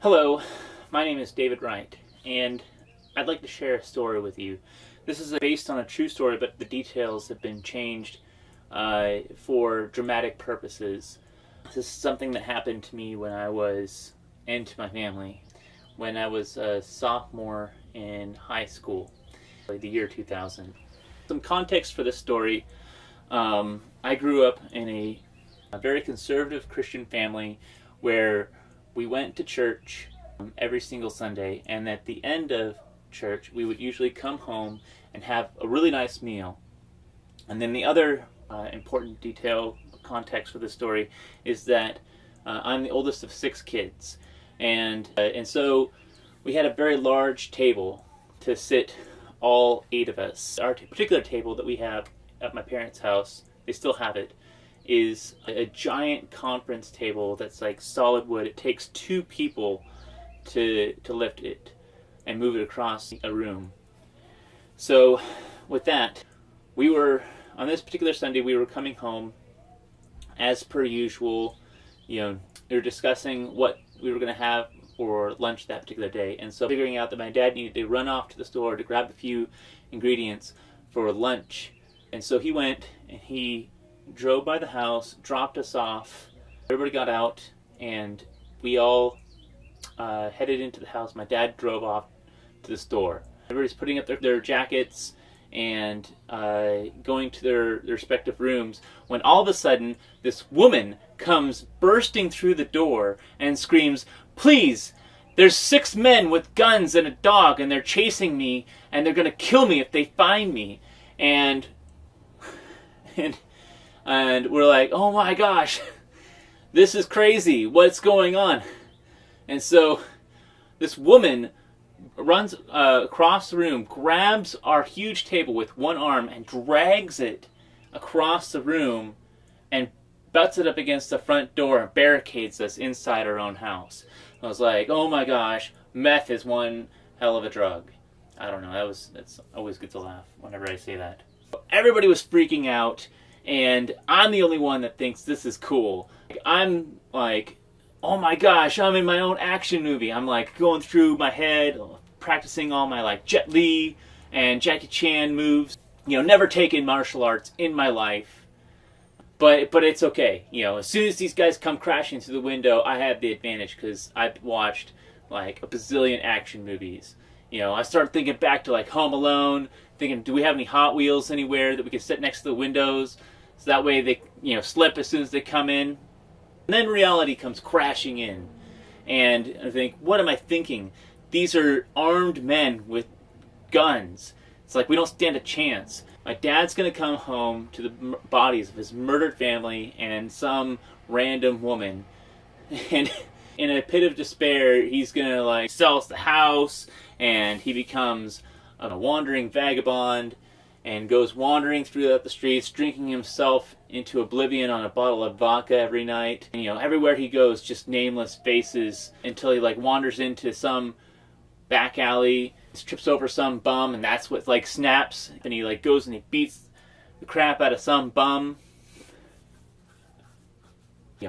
Hello, my name is David Wright, and I'd like to share a story with you. This is based on a true story, but the details have been changed for dramatic purposes. This is something that happened to me and to my family, when I was a sophomore in high school, the year 2000. Some context for this story. I grew up in a very conservative Christian family where we went to church every single Sunday, and at the end of church, we would usually come home and have a really nice meal. And then the other important detail, context for the story, is that I'm the oldest of 6 kids, and so we had a very large table to sit all 8 of us. Our particular table that we have at my parents' house, they still have it, is a giant conference table that's like solid wood. It takes 2 people to lift it and move it across a room. So with that, on this particular Sunday, we were coming home as per usual. We were discussing what we were going to have for lunch that particular day, and so figuring out that my dad needed to run off to the store to grab a few ingredients for lunch. And so he went and he drove by the house, dropped us off. Everybody got out, and we all headed into the house. My dad drove off to the store. Everybody's putting up their jackets and going to their respective rooms, when all of a sudden this woman comes bursting through the door and screams, "Please, there's 6 men with guns and a dog, and they're chasing me, and they're going to kill me if they find me." And we're like, "Oh my gosh, this is crazy. What's going on?" And so this woman runs across the room, grabs our huge table with one arm, and drags it across the room and butts it up against the front door and barricades us inside our own house. I was like, "Oh my gosh, meth is one hell of a drug." I don't know, that's always good to laugh whenever I say that. Everybody was freaking out, and I'm the only one that thinks this is cool. I'm like, "Oh my gosh, I'm in my own action movie." I'm like going through my head, practicing all my like Jet Li and Jackie Chan moves. Never taken martial arts in my life, but it's okay. As soon as these guys come crashing through the window, I have the advantage because I've watched like a bazillion action movies. I started thinking back to like Home Alone, thinking, do we have any Hot Wheels anywhere that we can sit next to the windows, so that way they slip as soon as they come in. And then reality comes crashing in, and I think, what am I thinking? These are armed men with guns. It's like we don't stand a chance. My dad's going to come home to the bodies of his murdered family and some random woman, and in a pit of despair, he's going to like sell us the house, and he becomes a wandering vagabond and goes wandering throughout the streets, drinking himself into oblivion on a bottle of vodka every night. And, everywhere he goes, just nameless faces, until he like wanders into some back alley, trips over some bum, and that's what like snaps. And he like goes and he beats the crap out of some bum.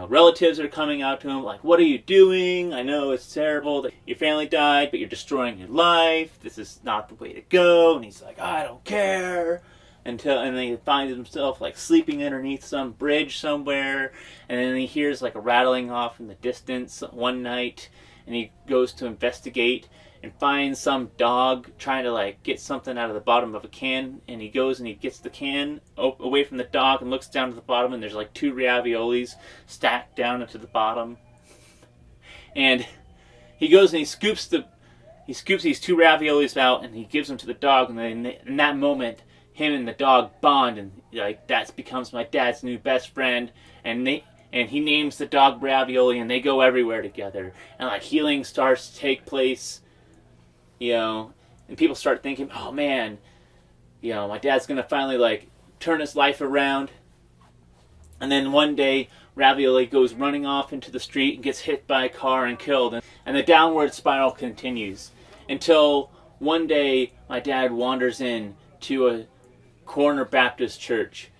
Relatives are coming out to him like, "What are you doing? I know it's terrible that your family died, but you're destroying your life. This is not the way to go." And he's like, "I don't care." And then he finds himself like sleeping underneath some bridge somewhere, and then he hears like a rattling off in the distance one night, and he goes to investigate and finds some dog trying to like get something out of the bottom of a can, and he goes and he gets the can away from the dog and looks down to the bottom, and there's like 2 raviolis stacked down into the bottom. And he goes and he scoops these 2 raviolis out, and he gives them to the dog, and then in that moment him and the dog bond, and like that becomes my dad's new best friend, and he names the dog Ravioli, and they go everywhere together, and like healing starts to take place. And people start thinking, "Oh man, my dad's gonna finally like turn his life around." And then one day, Ravioli goes running off into the street and gets hit by a car and killed, and the downward spiral continues until one day my dad wanders in to a corner Baptist church,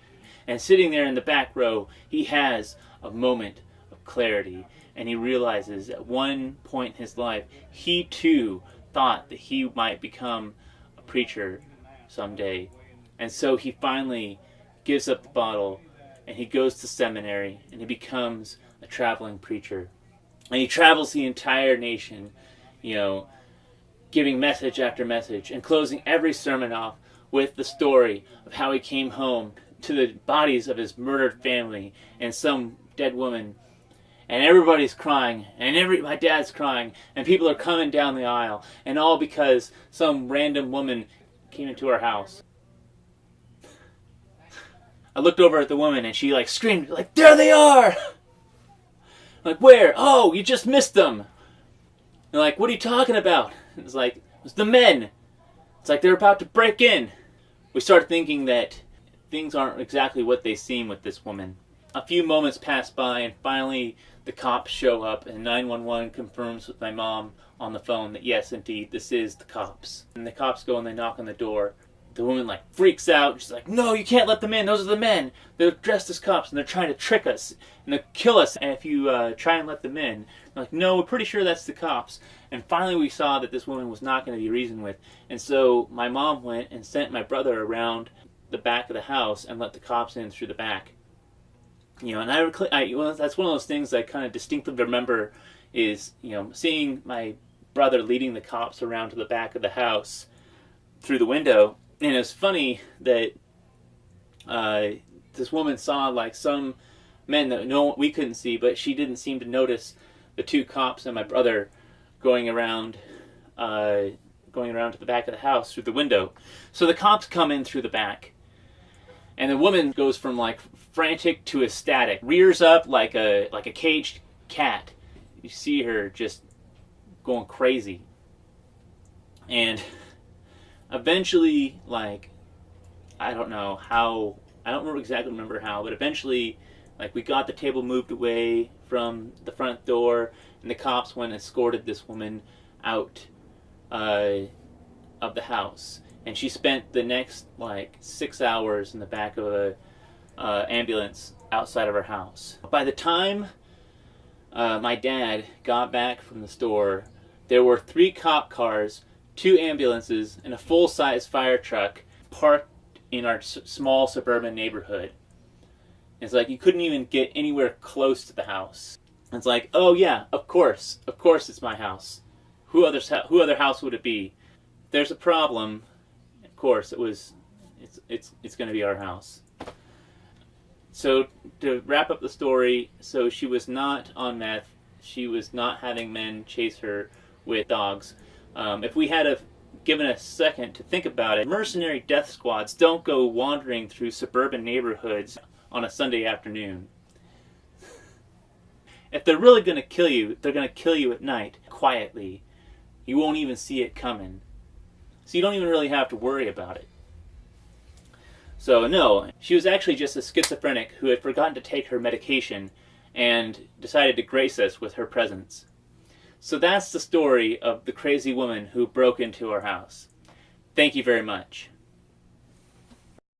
and sitting there in the back row, he has a moment of clarity, and he realizes at one point in his life, he too thought that he might become a preacher someday. And so he finally gives up the bottle, and he goes to seminary, and he becomes a traveling preacher. And he travels the entire nation, giving message after message, and closing every sermon off with the story of how he came home to the bodies of his murdered family and some dead woman. And everybody's crying, and my dad's crying, and people are coming down the aisle, and all because some random woman came into our house. I looked over at the woman, and she screamed, "There they are!" "Where?" "Oh, you just missed them." They're like, "What are you talking about?" It's it's the men. It's they're about to break in. We start thinking that things aren't exactly what they seem with this woman. A few moments pass by, and finally the cops show up, and 911 confirms with my mom on the phone that yes, indeed, this is the cops. And the cops go and they knock on the door. The woman freaks out. She's like, "No, you can't let them in. Those are the men. They're dressed as cops, and they're trying to trick us and they'll kill us. And if you try and let them in," I'm like, "No, we're pretty sure that's the cops." And finally, we saw that this woman was not going to be reasoned with. And so my mom went and sent my brother around the back of the house and let the cops in through the back. And that's one of those things I kind of distinctly remember is, seeing my brother leading the cops around to the back of the house through the window. And it was funny that this woman saw some men that we couldn't see, but she didn't seem to notice the two cops and my brother going around to the back of the house through the window. So the cops come in through the back, and the woman goes from frantic to ecstatic, rears up like a caged cat. You see her just going crazy, and eventually, I don't know how, I don't remember how, but eventually, we got the table moved away from the front door, and the cops went and escorted this woman out of the house. And she spent the next 6 hours in the back of a ambulance outside of her house. By the time my dad got back from the store, there were 3 cop cars, 2 ambulances, and a full-size fire truck parked in our small suburban neighborhood. It's you couldn't even get anywhere close to the house. It's oh yeah, of course it's my house. Who other house would it be? If there's a problem, of course it's going to be our house. So to wrap up the story, so she was not on meth. She was not having men chase her with dogs. If we had given a second to think about it, mercenary death squads don't go wandering through suburban neighborhoods on a Sunday afternoon. If they're really going to kill you, they're going to kill you at night, quietly. You won't even see it coming. So you don't even really have to worry about it. So no, she was actually just a schizophrenic who had forgotten to take her medication and decided to grace us with her presence. So that's the story of the crazy woman who broke into our house. Thank you very much.